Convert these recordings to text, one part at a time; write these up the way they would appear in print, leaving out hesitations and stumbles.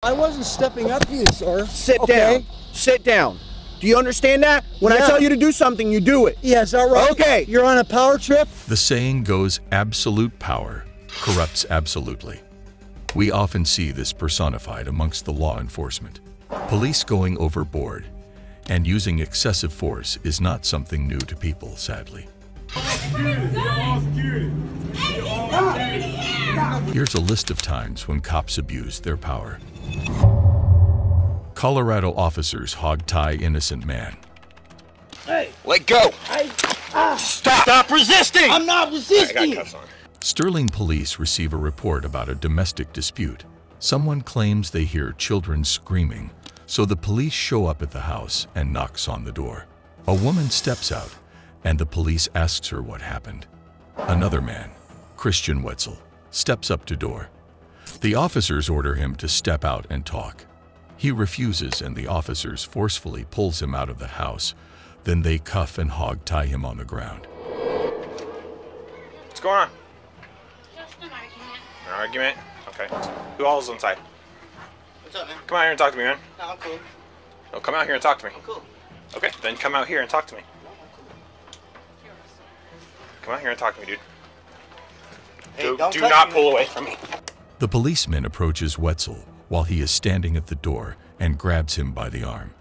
I wasn't stepping up to you, sir. Sit down. Sit down. Do you understand that? When I tell you to do something, you do it. Yeah, is that right? Okay. You're on a power trip? The saying goes, absolute power corrupts absolutely. We often see this personified amongst the law enforcement. Police going overboard and using excessive force is not something new to people, sadly. Here's a list of times when cops abused their power. Colorado officers hog-tie innocent man. Hey! Let go! Stop resisting! I'm not resisting! I got cuffs on. Sterling police receive a report about a domestic dispute. Someone claims they hear children screaming, so the police show up at the house and knocks on the door. A woman steps out, and the police asks her what happened. Another man, Christian Wetzel, steps up to door. The officers order him to step out and talk. He refuses, and the officers forcefully pulls him out of the house. Then they cuff and hog-tie him on the ground. What's going on? Just an argument. An argument? Okay. Who all's inside? What's up, man? Come out here and talk to me, man. No, I'm cool. No, come out here and talk to me. I'm cool. Okay, then come out here and talk to me. Come out here and talk to me, dude. Hey, do not pull away from me. The policeman approaches Wetzel while he is standing at the door and grabs him by the arm.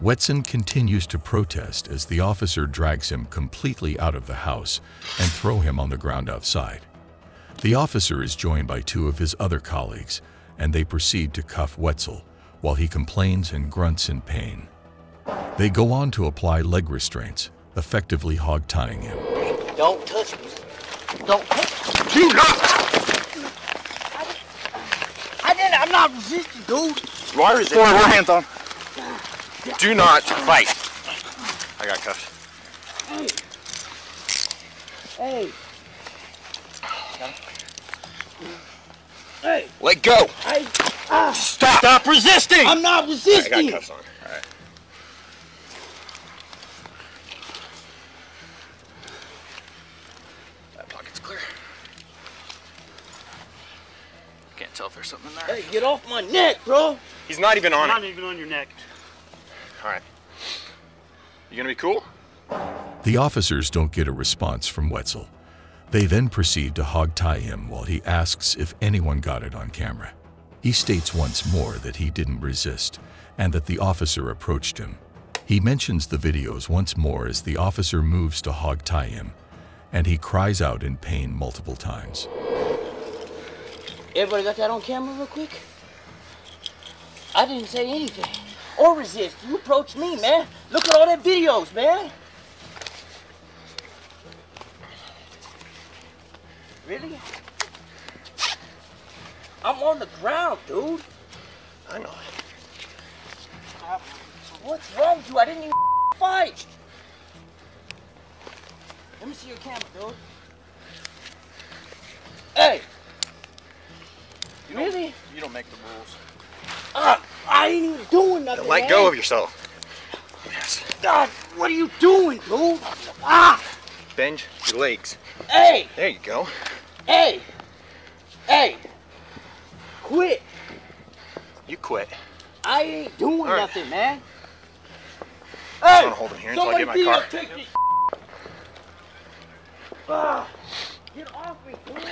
Wetzel continues to protest as the officer drags him completely out of the house and throw him on the ground outside. The officer is joined by two of his other colleagues, and they proceed to cuff Wetzel while he complains and grunts in pain. They go on to apply leg restraints, effectively hog-tying him. Don't touch me. Don't touch me. Do not! I'm not resisting, dude. You are resisting. Put your hands on. Do not fight. I got cuffs. Hey. Hey. Let go. Stop resisting. I'm not resisting. I got cuffs on. All right. That pocket's clear. Can't tell if there's something in there. Hey, get off my neck, bro. He's not even on it. Not even on your neck. All right. You gonna be cool? The officers don't get a response from Wetzel. They then proceed to hog-tie him while he asks if anyone got it on camera. He states once more that he didn't resist and that the officer approached him. He mentions the videos once more as the officer moves to hog-tie him, and he cries out in pain multiple times. Everybody got that on camera real quick? I didn't say anything. Or resist. You approached me, man. Look at all that videos, man. Really? I'm on the ground, dude. I know. What's wrong with you? I didn't even fight. Let me see your camera, dude. Hey. Really? You don't make the rules. I ain't even doing nothing, Let go of yourself. Yes. God, what are you doing, dude? Bend your legs. Hey! There you go. Hey! Hey! Quit! You quit. I ain't doing right. nothing, man. I Hey! just want to hold him here until I get my car. Take this. Get off me, dude.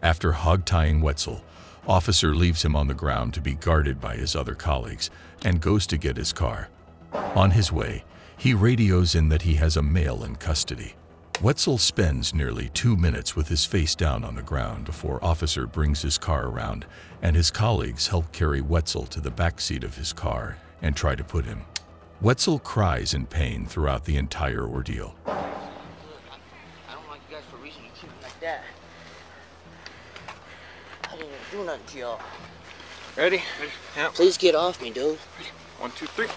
After hog-tying Wetzel, officer leaves him on the ground to be guarded by his other colleagues and goes to get his car. On his way, he radios in that he has a male in custody. Wetzel spends nearly 2 minutes with his face down on the ground before officer brings his car around, and his colleagues help carry Wetzel to the back seat of his car and try to put him. Wetzel cries in pain throughout the entire ordeal. I don't like you guys for reason you treat me like that. I didn't even do nothing to y'all. Ready? Yeah. Please get off me, dude. 1, 2, 3.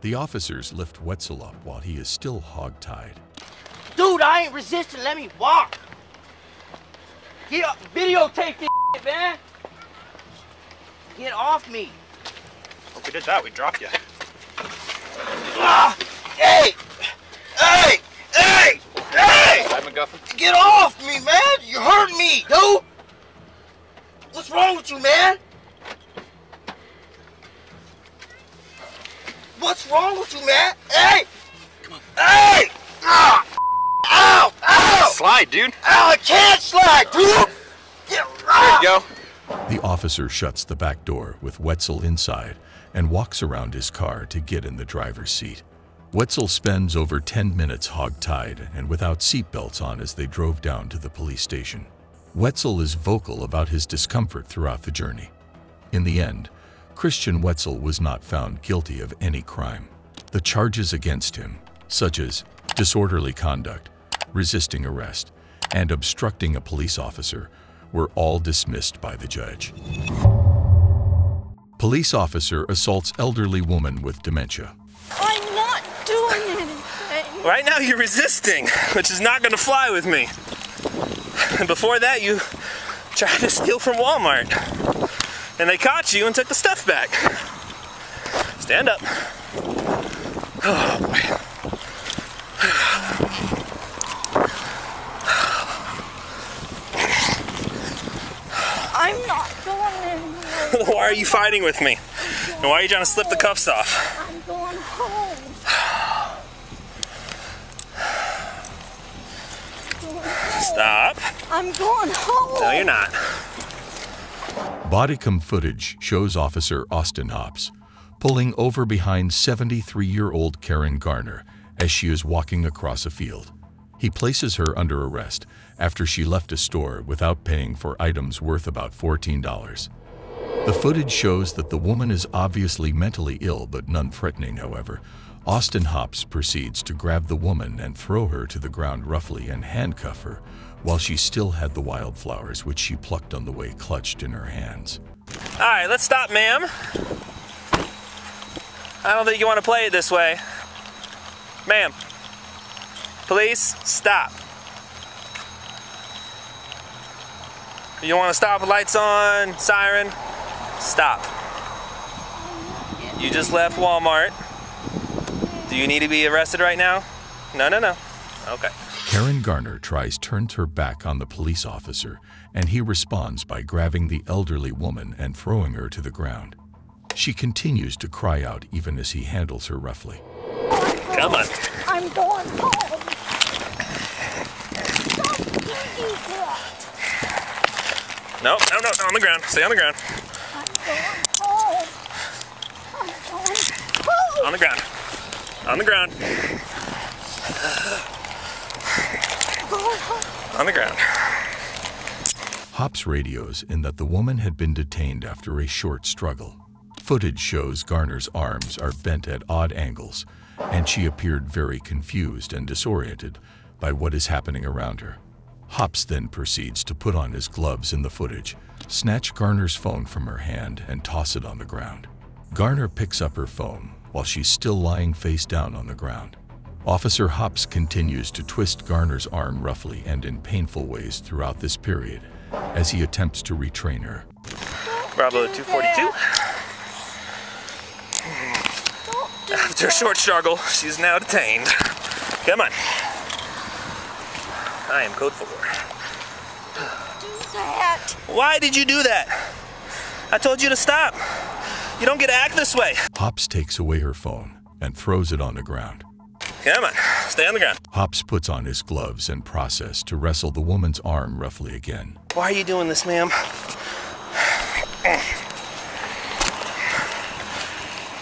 The officers lift Wetzel up while he is still hog-tied. Dude, I ain't resisting. Let me walk. Get up. Videotape this shit, man. Get off me. If we did that, we'd drop you. Hey! Hey! Hey! Hey! Hi, MacGuffin. Get off me, man! You hurt me, dude! What's wrong with you, man? what's wrong with you, man? Hey! Come on. Hey! Ow! Ow! Ow! Slide, dude. Ow, I can't slide, dude! Get There you go. The officer shuts the back door with Wetzel inside and walks around his car to get in the driver's seat. Wetzel spends over 10 minutes hog-tied and without seatbelts on as they drove down to the police station. Wetzel is vocal about his discomfort throughout the journey. In the end, Christian Wetzel was not found guilty of any crime. The charges against him, such as disorderly conduct, resisting arrest, and obstructing a police officer, were all dismissed by the judge. Police officer assaults elderly woman with dementia. I'm not doing anything. Right now you're resisting, which is not going to fly with me. And before that you tried to steal from Walmart. And they caught you and took the stuff back. Stand up. Oh boy. I'm not going anywhere. Why are you fighting with me? And why are you trying to slip the cuffs off? I'm going home. Stop. I'm going home. No, you're not. Bodycam footage shows Officer Austin Hops pulling over behind 73-year-old Karen Garner as she is walking across a field. He places her under arrest after she left a store without paying for items worth about $14. The footage shows that the woman is obviously mentally ill but non-threatening. However, Austin Hops proceeds to grab the woman and throw her to the ground roughly and handcuff her while she still had the wildflowers which she plucked on the way clutched in her hands. All right, let's stop, ma'am. I don't think you want to play it this way. Ma'am, police, stop. You want to stop, lights on, siren, stop. You just left Walmart. Do you need to be arrested right now? No. Okay. Karen Garner turns her back on the police officer, and he responds by grabbing the elderly woman and throwing her to the ground. She continues to cry out even as he handles her roughly. Come on. I'm going home. Don't do that. No, on the ground. Stay on the ground. I'm going home. I'm going home. On the ground. On the ground. On the ground. Hops radios in that the woman had been detained after a short struggle. Footage shows Garner's arms are bent at odd angles, and she appeared very confused and disoriented by what is happening around her. Hops then proceeds to put on his gloves in the footage, snatch Garner's phone from her hand, and toss it on the ground. Garner picks up her phone while she's still lying face down on the ground. Officer Hops continues to twist Garner's arm roughly and in painful ways throughout this period as he attempts to retrain her. Bravo 242. After a short struggle, she's now detained. Come on. I am code 4. Do that. Why did you do that? I told you to stop. You don't get to act this way. Hops takes away her phone and throws it on the ground. Come on, stay on the ground. Hops puts on his gloves and process to wrestle the woman's arm roughly again. Why are you doing this, ma'am?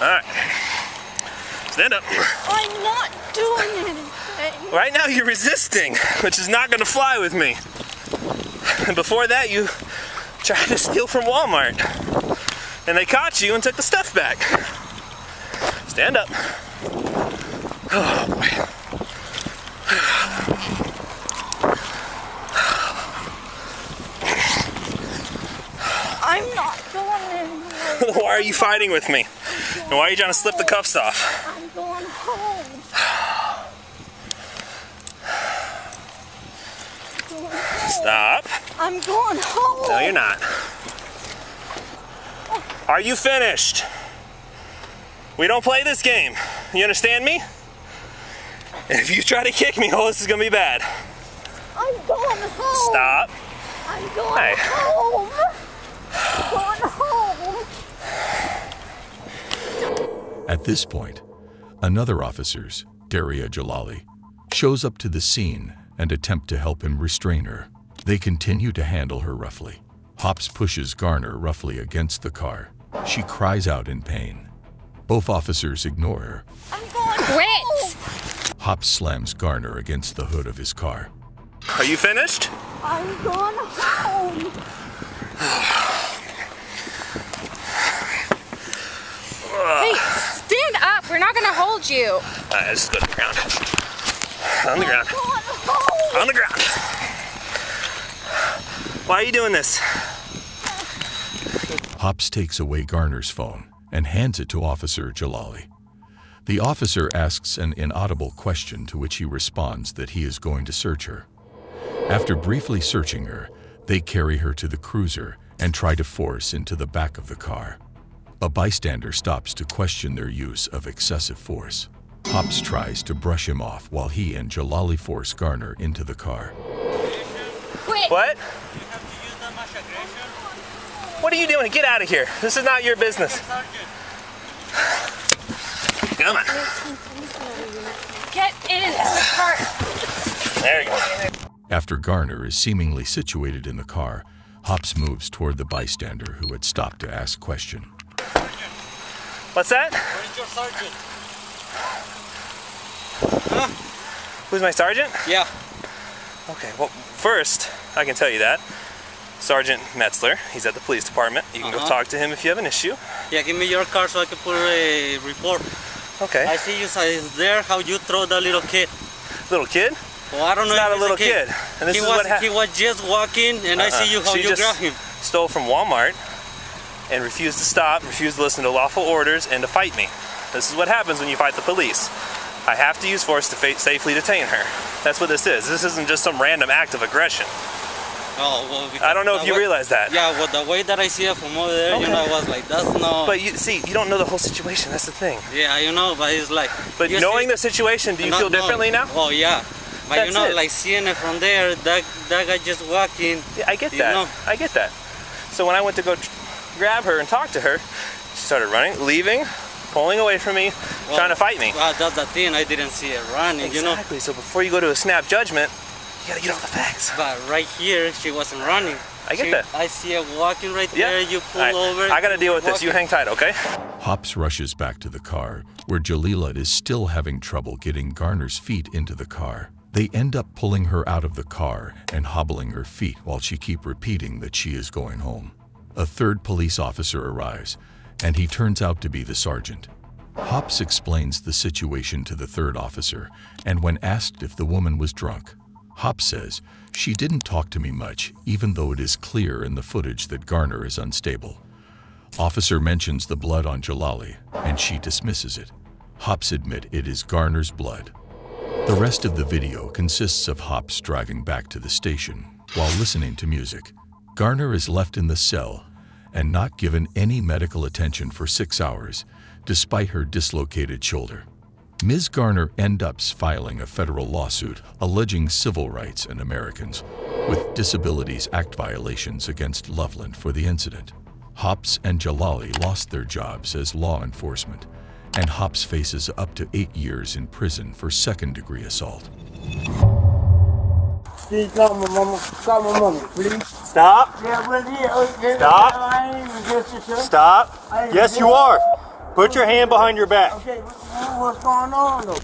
All right. Stand up. I'm not doing anything. Right now you're resisting, which is not going to fly with me. And before that you tried to steal from Walmart. And they caught you and took the stuff back. Stand up. Oh boy. I'm not going anywhere. Why are you fighting with me? And why are you trying to slip the cuffs off? I'm going home. Stop. I'm going home. No, you're not. Are you finished? We don't play this game. You understand me? And if you try to kick me, oh, this is gonna be bad. I'm going home. Stop. I'm going Hey. home. I'm going home. At this point, Another officer's, Daria Jalali, shows up to the scene and attempt to help him restrain her. They continue to handle her roughly. Hops pushes Garner roughly against the car. She cries out in pain. Both officers ignore her. I'm going Quit! Hops slams Garner against the hood of his car. Are you finished? I'm going home. Hey, stand up. We're not gonna hold you. Alright, let's go to the ground. On the ground. I'm going home. On the ground. Why are you doing this? Hops takes away Garner's phone and hands it to Officer Jalali. The officer asks an inaudible question to which he responds that he is going to search her. After briefly searching her, they carry her to the cruiser and try to force into the back of the car. A bystander stops to question their use of excessive force. Hops tries to brush him off while he and Jalali force Garner into the car. Quit! What? What are you doing? Get out of here. This is not your business. Come on. Get in the car. There you go. After Garner is seemingly situated in the car, Hops moves toward the bystander who had stopped to ask question. What's that? Where's your sergeant? Huh? Who's my sergeant? Yeah. Okay, well, first, I can tell you that. Sergeant Metzler, he's at the police department. You can go talk to him if you have an issue. Yeah, give me your car so I can put a report. Okay. I see you there, how you throw the little kid. Little kid? Well, I don't know He's if not a he's little kid. And this he is what he was just walking, and I see you how She you just grab him. stole from Walmart and refused to stop, refused to listen to lawful orders, and to fight me. This is what happens when you fight the police. I have to use force to safely detain her. That's what this is. This isn't just some random act of aggression. Oh, well, I don't know if you realize that. Yeah, well, the way that I see it from over there, you know, I was like, that's no... But you see, you don't know the whole situation. That's the thing. Yeah, you know, but it's like... But knowing the situation, do you feel differently now? Oh, yeah. But That's you know, it. like seeing it from there, that guy just walking. Yeah, I get that. Know? I get that. So when I went to go grab her and talk to her, she started running, leaving, pulling away from me, trying to fight me. Well, that's the thing. I didn't see it running, you know. Exactly. So before you go to a snap judgment, you gotta get all the facts. But right here, she wasn't running. I get that. I see her walking right there. You pull over. I gotta deal with this. You hang tight, okay? Hops rushes back to the car, where Jalila is still having trouble getting Garner's feet into the car. They end up pulling her out of the car and hobbling her feet while she keeps repeating that she is going home. A third police officer arrives, and he turns out to be the sergeant. Hops explains the situation to the third officer, and when asked if the woman was drunk, Hops says, "She didn't talk to me much, even though it is clear in the footage that Garner is unstable." Officer mentions the blood on Jalali, and she dismisses it. Hops admit it is Garner's blood. The rest of the video consists of Hops driving back to the station while listening to music. Garner is left in the cell and not given any medical attention for 6 hours, despite her dislocated shoulder. Ms. Garner ends up filing a federal lawsuit alleging civil rights and Americans with Disabilities Act violations against Loveland for the incident. Hops and Jalali lost their jobs as law enforcement, and Hops faces up to 8 years in prison for second-degree assault. Please call my mama. Call my mama, please. Stop. Yeah, but yeah, Stop. I ain't even against you, sir. Stop. Yes, you are. Put your hand behind your back. Okay, what's going on, though?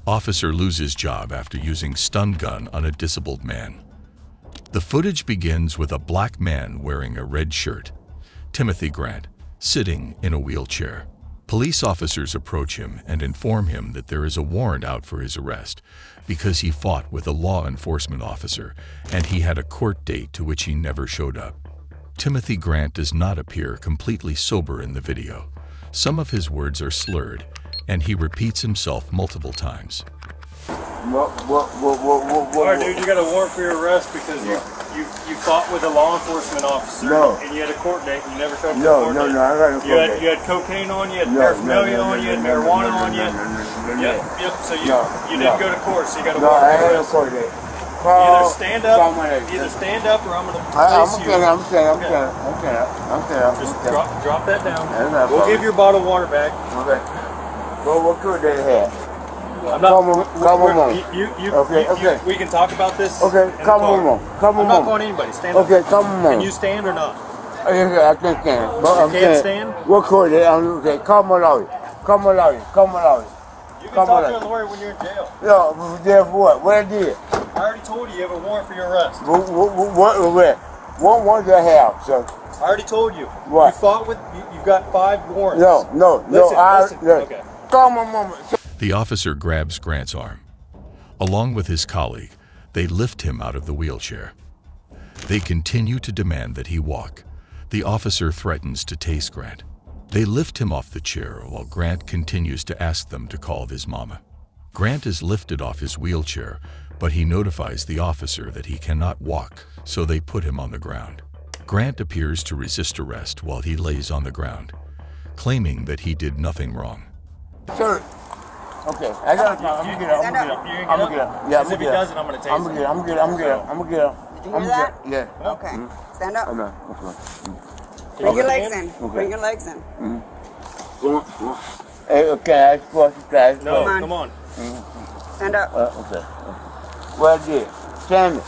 Officer loses job after using stun gun on a disabled man. The footage begins with a black man wearing a red shirt, Timothy Grant, sitting in a wheelchair. Police officers approach him and inform him that there is a warrant out for his arrest because he fought with a law enforcement officer and he had a court date to which he never showed up. Timothy Grant does not appear completely sober in the video. Some of his words are slurred, and he repeats himself multiple times. Alright, dude, you got a warrant for your arrest because you fought with a law enforcement officer. No. And you had a court date and you never showed up to No, court no, date. no, I got a court date. You had cocaine on you, you had paraphernalia on you, you had marijuana on you. Yep, so you didn't go to court, so you got a No, warrant I for had a arrest. court date. Either stand up or I'm going to place you. I'm saying. Just drop that down. We'll give your bottle of water back. Okay. Well, what could they have? I'm not. Come on. Okay. We can talk about this. Okay, come on. I'm not calling anybody. Stand up. Okay, come on. Can you stand or not? Yeah, I can stand. But You can't stand? What could they? Okay, come along. Come along. Come along. You can Come talk on. to a lawyer when you're in jail. No, there for what? What I did? I already told you you have a warrant for your arrest. What one do I have, sir? I already told you. What? You fought with. You've got 5 warrants. No. Listen. Okay. Come on, mama. The officer grabs Grant's arm. Along with his colleague, they lift him out of the wheelchair. They continue to demand that he walk. The officer threatens to tase Grant. They lift him off the chair while Grant continues to ask them to call his mama. Grant is lifted off his wheelchair, but he notifies the officer that he cannot walk, so they put him on the ground. Grant appears to resist arrest while he lays on the ground, claiming that he did nothing wrong. Sir. Okay, I got it. I'm gonna get up. I'm gonna get up. Yeah, if he doesn't, I'm gonna tase him. I'm gonna get up. Did you hear that? Yeah. Okay. Stand up. Okay. Bring your legs in. Bring your legs in. Hey, okay, guys. No, come on. Stand up. Okay. Well, I did. Stand it.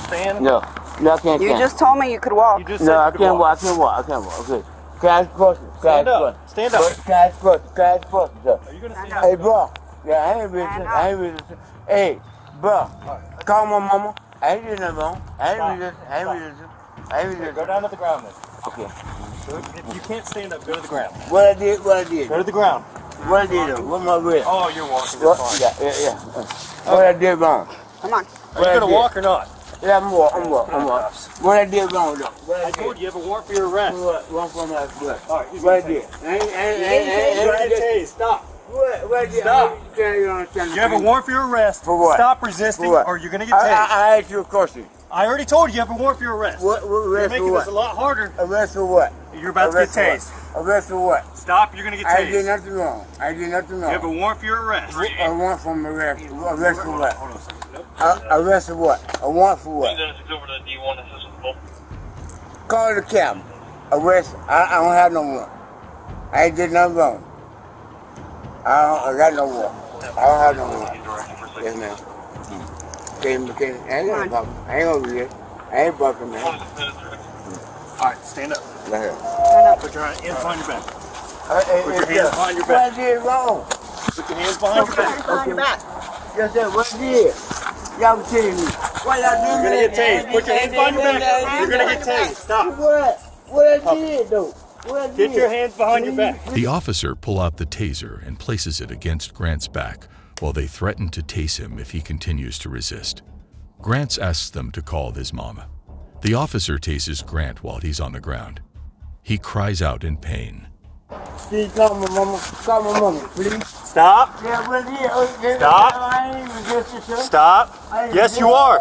Stand? No, I can't You stand. just told me you could walk. You just said No, you I could can't walk. walk. Okay. Can I ask a question? Stand up. Stand up. Can I ask a question, sir? Are you gonna stand Hey, up? bro. Yeah, I ain't really. Hey, bro. Call my mama. I ain't doing nothing wrong. I ain't really. Go down to the ground then. Okay. If you can't stand up, go to the ground. What I did. Go to the ground. What I did, though? What my wrist? Oh, you're walking. What? You're fine. Yeah. What I did wrong? Come on. Are you gonna walk or not? Yeah, I'm walking. What I did wrong, though? What I told you you have a warrant for your arrest. What for my blood? All right, you're What I gonna did? You're gonna tased. Stop. What I did? Stop. You You have a warrant for your arrest. For what? Stop resisting, For what? or you're gonna get tased. I asked you a question. I already told you you have a warrant for your arrest. What You're arrest making for this a what? lot harder. Arrest for what? You're about to get tased. Arrest for what? Stop. You're gonna get I did tased. nothing wrong. You have a warrant for your arrest. I want from arrest. Arrest for what? Hold on a second. Nope. Arrest for what? I want for what? Call the captain. Arrest. I don't have no warrant. I ain't did nothing wrong. I got no warrant. I don't have no warrant. Yes, ma'am. Okay, I ain't gonna problem. I ain't gonna read it. I ain't bucking, man. All right, stand up. Right here. Put your hands behind your back. Put your hands behind your back. What I did wrong? Put your hands behind your back. Behind your back. Yes, sir. What I did? Y'all was telling me. What y'all do? You're gonna get tased. Put your hands behind your back. You're gonna get tased. Stop. What I did, though? What I did? Get your hands behind your back. The officer pulls out the taser and places it against Grant's back while they threaten to tase him if he continues to resist. Grant asks them to call his mama. The officer tases Grant while he's on the ground. He cries out in pain. Please call my mama. Call my mama, please. Stop. Yeah, what I did? Okay. Stop. I ain't resisting, sir. Stop. Yes, you are.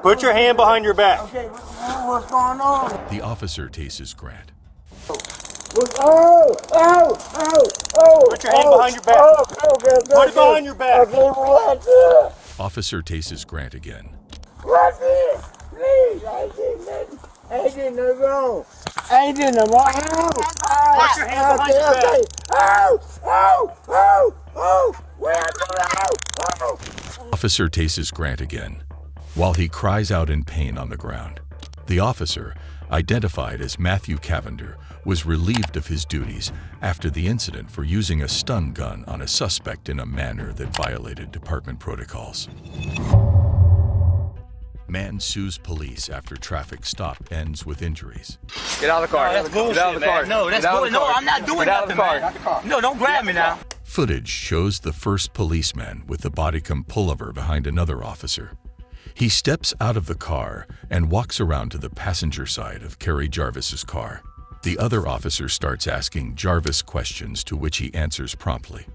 Put your hand behind your back. Okay, what's going on? The officer tases Grant. Oh! Put your hand behind your back. Okay. Put it behind your back. Okay, what? Officer tases Grant again. What's it? Please, I ain't did nothing wrong. I ain't did nothing wrong. Put your hand behind your back. Where I go? Officer tases Grant again, while he cries out in pain on the ground. The officer, identified as Matthew Cavender, was relieved of his duties after the incident for using a stun gun on a suspect in a manner that violated department protocols. Man sues police after traffic stop ends with injuries. Get out of the car. That's bullshit, get out of the car. No, that's bullshit. No, I'm not doing nothing, man. No, don't grab me now. Footage shows the first policeman with the Bodycam pullover behind another officer. He steps out of the car and walks around to the passenger side of Kerry Jarvis's car. The other officer starts asking Jarvis questions to which he answers promptly.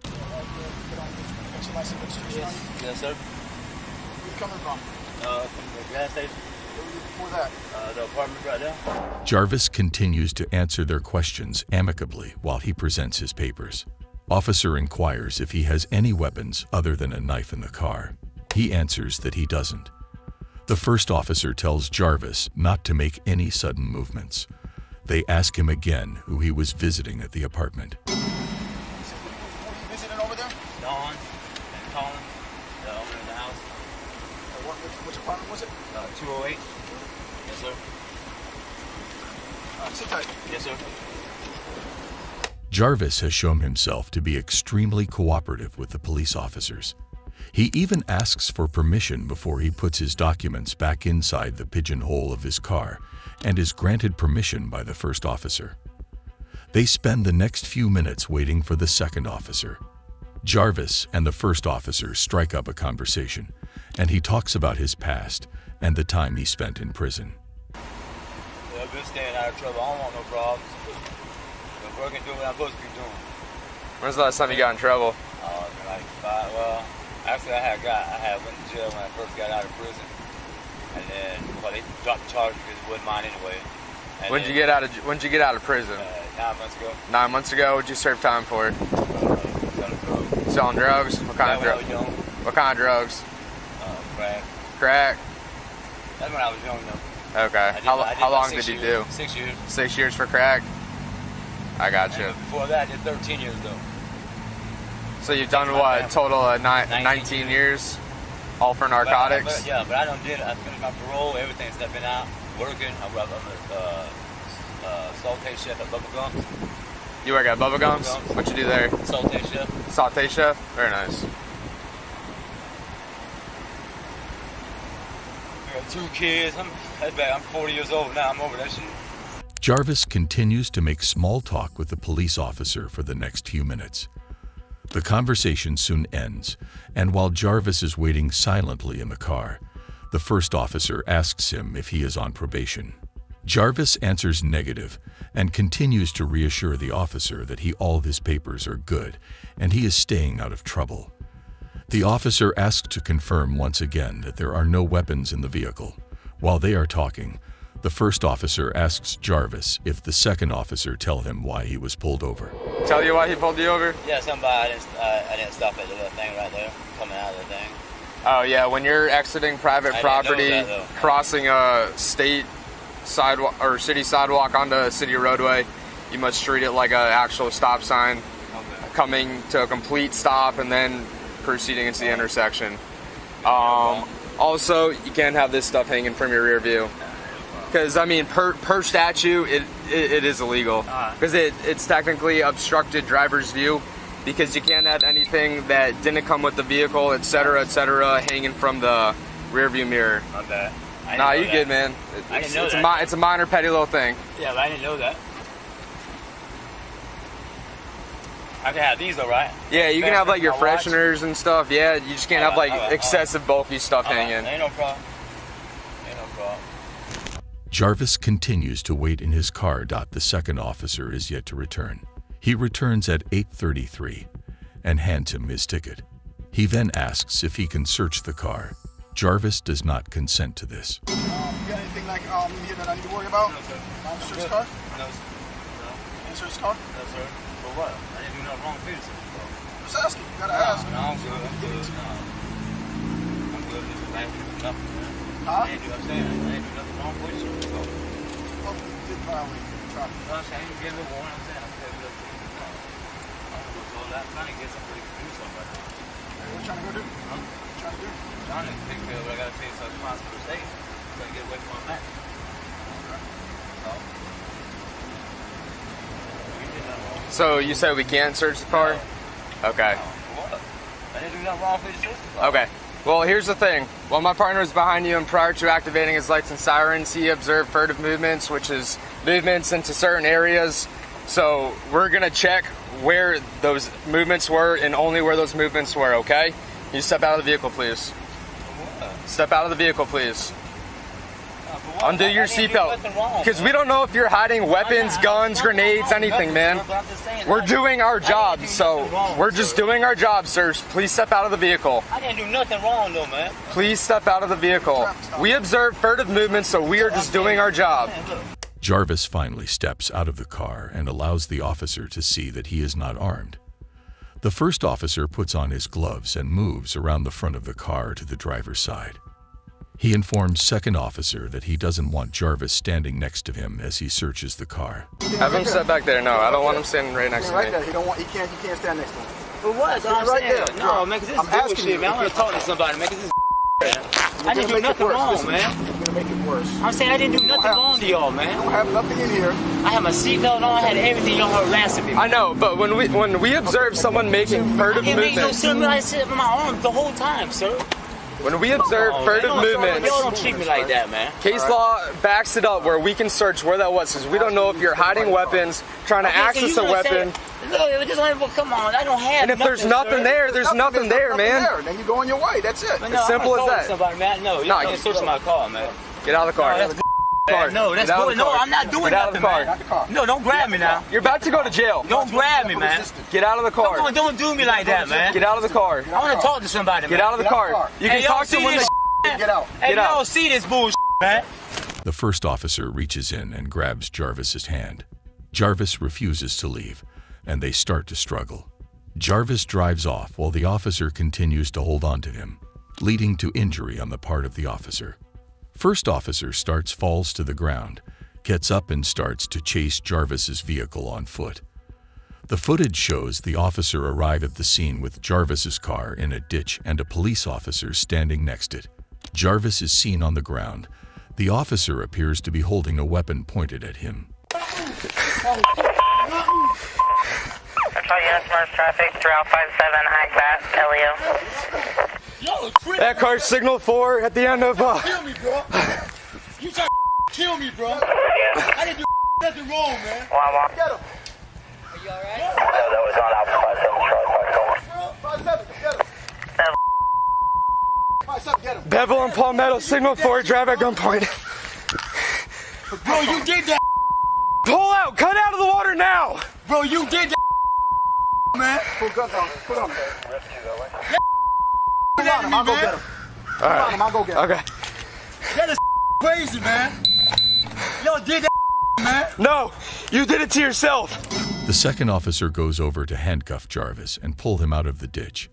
Yes, sir. Where you coming from? From the gas station. Where were you before that? The apartment right there. Jarvis continues to answer their questions amicably while he presents his papers. Officer inquires if he has any weapons other than a knife in the car. He answers that he doesn't. The first officer tells Jarvis not to make any sudden movements. They ask him again who he was visiting at the apartment. Who you visited Which apartment was it? 208. Yes, sir. Sit tight. Yes, sir. Jarvis has shown himself to be extremely cooperative with the police officers. He even asks for permission before he puts his documents back inside the pigeonhole of his car and is granted permission by the first officer. They spend the next few minutes waiting for the second officer. Jarvis and the first officer strike up a conversation, and he talks about his past and the time he spent in prison. Yeah, I've been staying out of trouble. I don't want no problems. I'm working, doing what I'm supposed to be doing. When's the last time you got in trouble? Like 5. Well, actually, I went to jail when I first got out of prison, and then they dropped the charge because it wasn't mine anyway. When'd you get out of prison? 9 months ago. 9 months ago. What'd you serve time for? Selling drugs. What kind of drugs? What kind of drugs? Crack. Crack. That's when I was young, though. Okay. How long did you do? 6 years. 6 years for crack. I got you. Before that, I did 13 years though. So you've done what? Total of 19 years, all for narcotics. But I don't did. I finished my parole. Everything's been out working. I'm a saute chef at Bubba Gums. You work at Bubba Gums? What you do there? Saute chef. Saute chef. Very nice. I got 2 kids. I'm 40 years old now. I'm over that shit. Jarvis continues to make small talk with the police officer for the next few minutes. The conversation soon ends, and while Jarvis is waiting silently in the car, the first officer asks him if he is on probation. Jarvis answers negative and continues to reassure the officer that all of his papers are good and he is staying out of trouble. The officer asks to confirm once again that there are no weapons in the vehicle. While they are talking, the first officer asks Jarvis if the second officer tell him why he was pulled over. Tell you why he pulled you over? Yeah, I didn't stop at the little thing right there, coming out of the thing. Oh yeah, when you're exiting private property, crossing a state sidewalk or city sidewalk onto a city roadway, you must treat it like an actual stop sign, coming to a complete stop and then proceeding into the intersection. Also, you can't have this stuff hanging from your rear view. Because, I mean, per statute, it is illegal. Because it's technically obstructed driver's view. Because you can't have anything that didn't come with the vehicle, etc., hanging from the rear view mirror. Not bad. Nah, you good, man. I didn't know that. It's a minor, petty little thing. Yeah, but I didn't know that. I can have these though, right? Yeah, you can have like your fresheners and stuff. Yeah, you just can't have like excessive bulky stuff hanging. Ain't no problem. Ain't no problem. Jarvis continues to wait in his car. The second officer is yet to return. He returns at 8:33 and hands him his ticket. He then asks if he can search the car. Jarvis does not consent to this. You got anything like immediate that I need to worry about? No, sir. Search the car? No, sir. No. Can you search the car? No, sir. For what? I didn't do nothing wrong for you, sir. Just asking. You gotta ask. No, I'm good. I'm good. No. I'm good. This is nothing, man. Huh? I didn't do nothing wrong for you, sir. Well, you did violate traffic. No, I'm saying you give a warning. I'm saying I'm saying no. I don't know what's that. I'm trying to get somebody to do something right now. What are you trying to go do? Huh? What are you trying to do? I'm trying to take care of what I gotta take so it's possible to stay. I'm trying to get away from my match. So you said we can't search the car? Okay. What? I didn't do nothing wrong for you to search the car. Okay. Well, here's the thing. While my partner was behind you and prior to activating his lights and sirens, he observed furtive movements, which is movements into certain areas. So we're going to check where those movements were and only where those movements were, okay? Can you step out of the vehicle, please? What? Step out of the vehicle, please. Undo your seatbelt. Because we don't know if you're hiding weapons, guns, grenades, anything, man. We're doing our job, so we're just doing our job, sir. Please step out of the vehicle. I didn't do nothing wrong, though, man. Please step out of the vehicle. We observe furtive movements, so we are just doing our job. Jarvis finally steps out of the car and allows the officer to see that he is not armed. The first officer puts on his gloves and moves around the front of the car to the driver's side. He informs second officer that he doesn't want Jarvis standing next to him as he searches the car. Have him step back there. No, I don't want him standing right next to me. Right there. He can't stand next to him. For what? Right there. No, man, because this is bullshit, man. I want to talk to somebody, man, because this is I didn't do nothing wrong, man. You're gonna make it worse. I'm saying I didn't do nothing wrong to y'all, man. You don't have nothing in here. I had my seatbelt on, I had everything, y'all harassing me. I know, but when we observe someone making furtive It made no movements, sense. I sit on my arm the whole time, sir. when we observe furtive movements, Y'all don't treat me like that, man. case law backs it up where we can search where that was, because we don't know if you're hiding weapons, trying to access a weapon. Look, come on, I don't have. And if there's nothing there, there's nothing there, man. Then you go on your way. That's it. As simple as that. Somebody, man. No, you can't search my car, man. Get out of the car. No, that's good. No, I'm not doing nothing, man. No, don't grab me now. You're about to go to jail. Don't grab me, man. Get out of the car. Come on, don't do me like that, man. Get out of the car. I want to talk to somebody, man. Get out of the car. You can talk to when they get out. Hey, y'all see this bullshit, man? The first officer reaches in and grabs Jarvis's hand. Jarvis refuses to leave, and they start to struggle. Jarvis drives off while the officer continues to hold on to him, leading to injury on the part of the officer. First officer falls to the ground, gets up and starts to chase Jarvis's vehicle on foot. The footage shows the officer arrive at the scene with Jarvis's car in a ditch and a police officer standing next it. Jarvis is seen on the ground. The officer appears to be holding a weapon pointed at him. Traffic, 3057, high class, LEO. That car signal 4 at the end of Kill me, bro. You trying to kill me, bro. I didn't do nothing wrong, man. Get him. Are you alright? No, that was on Alpha 57, 57, get him. Bevel and Palmetto, signal 4, drive at gunpoint. Bro, you did that. Pull out! Cut out of the water now! Bro, you did that, man. Put guns on. Put on him. Put on him. I'll go get him. Put on him. I'll go get him. Okay. That is crazy, man. Y'all did that, man. No, you did it to yourself. The second officer goes over to handcuff Jarvis and pull him out of the ditch.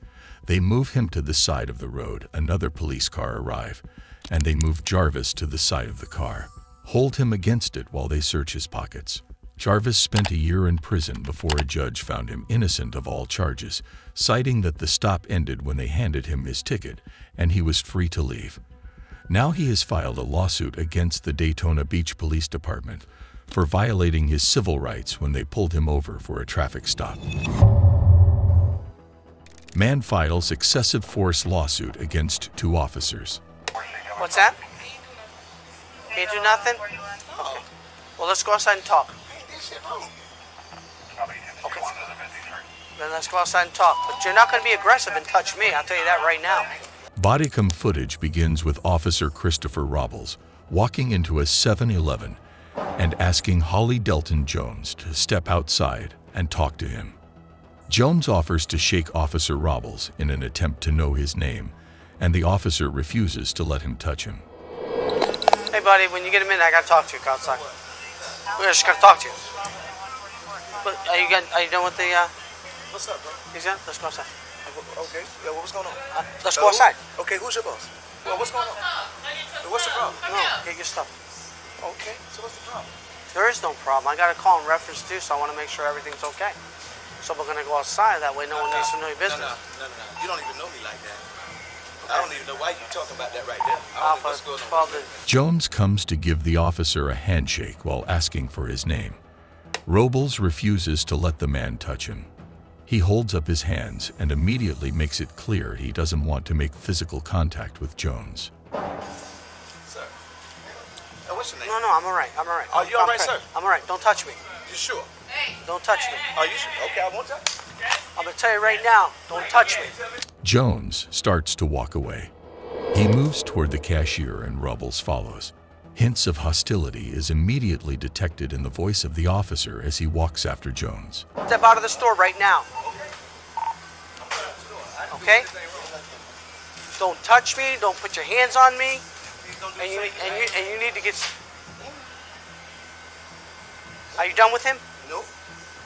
They move him to the side of the road. Another police car arrives, and they move Jarvis to the side of the car. Hold him against it while they search his pockets. Jarvis spent a year in prison before a judge found him innocent of all charges, citing that the stop ended when they handed him his ticket and he was free to leave. Now he has filed a lawsuit against the Daytona Beach Police Department for violating his civil rights when they pulled him over for a traffic stop. Man files excessive force lawsuit against 2 officers. What's that? Can't do nothing? Okay. Well, let's go outside and talk. Okay. Then let's go outside and talk. But you're not going to be aggressive and touch me. I'll tell you that right now. Bodycam footage begins with Officer Christopher Robles walking into a 7-Eleven and asking Holly Delton Jones to step outside and talk to him. Jones offers to shake Officer Robles in an attempt to know his name, and the officer refuses to let him touch him. Hey, buddy, when you get a minute, I got to talk to you outside. We're just going to talk to you. But are you done with the, What's up, bro? He's done? Let's go outside. Okay. Yeah, what's going on? Let's go outside. Okay, who's your boss? Well, what's going on? What's the problem? No, get your stuff. Okay, so what's the problem? There is no problem. I got a call in reference to, so I want to make sure everything's okay. So we're going to go outside. That way no one needs to know your business. No. You don't even know me like that. I don't even know why you're talking about that right there. Alpha 12. Jones comes to give the officer a handshake while asking for his name. Robles refuses to let the man touch him. He holds up his hands and immediately makes it clear he doesn't want to make physical contact with Jones. Sir. What's your name? No, I'm all right. Are you all right, sir? I'm all right. Don't touch me. You sure? Don't touch me. Are you sure? Okay, I won't touch. I'm going to tell you right now, don't touch me. Jones starts to walk away. He moves toward the cashier and Robles follows. Hints of hostility is immediately detected in the voice of the officer as he walks after Jones. Step out of the store right now. Okay? Don't touch me. Don't put your hands on me. And you need to get... Are you done with him? No. All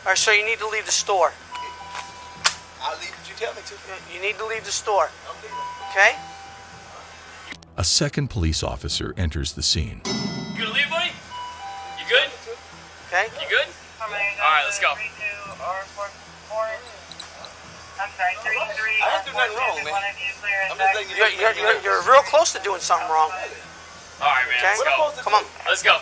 right, so you need to leave the store. I'll leave what you tell me to. You need to leave the store. Okay? A second police officer enters the scene. You gonna leave, buddy? You good? Okay. You good? Alright, let's go. I didn't do nothing wrong, man. I'm just letting you're real close to doing something wrong. All right, man. Okay? Let's go. Come on. Let's go.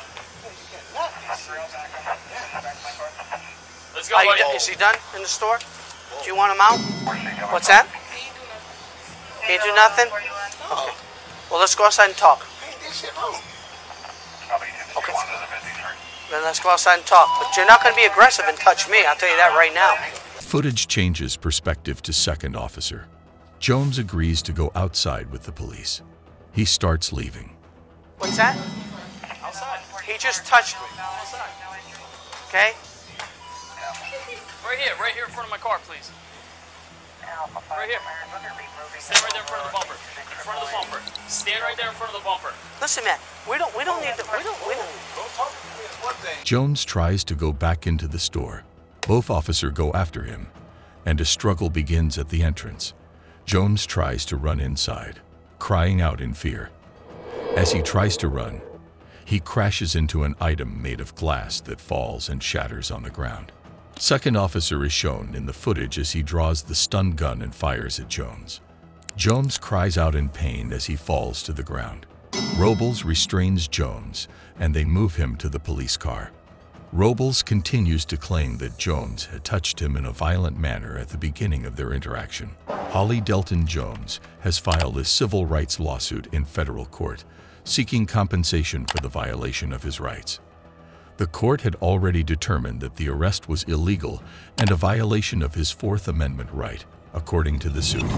Let's go, Are buddy. is he done in the store? Do you want him out? What's that? He ain't do nothing? Okay. Well, let's go outside and talk. Okay. Then let's go outside and talk. But you're not going to be aggressive and touch me. I'll tell you that right now. Footage changes perspective to second officer. Jones agrees to go outside with the police. He starts leaving. What's that? Outside. He just touched me. Okay? Right here in front of my car, please. Right here. Stand right there in front of the bumper. In front of the bumper. Stand right there in front of the bumper. Listen, man. We don't need to. We don't. Jones tries to go back into the store. Both officers go after him, and a struggle begins at the entrance. Jones tries to run inside, crying out in fear. As he tries to run, he crashes into an item made of glass that falls and shatters on the ground. Second officer is shown in the footage as he draws the stun gun and fires at Jones. Jones cries out in pain as he falls to the ground. Robles restrains Jones, and they move him to the police car. Robles continues to claim that Jones had touched him in a violent manner at the beginning of their interaction. Holly Delton Jones has filed a civil rights lawsuit in federal court, seeking compensation for the violation of his rights. The court had already determined that the arrest was illegal and a violation of his Fourth Amendment right, according to the suit.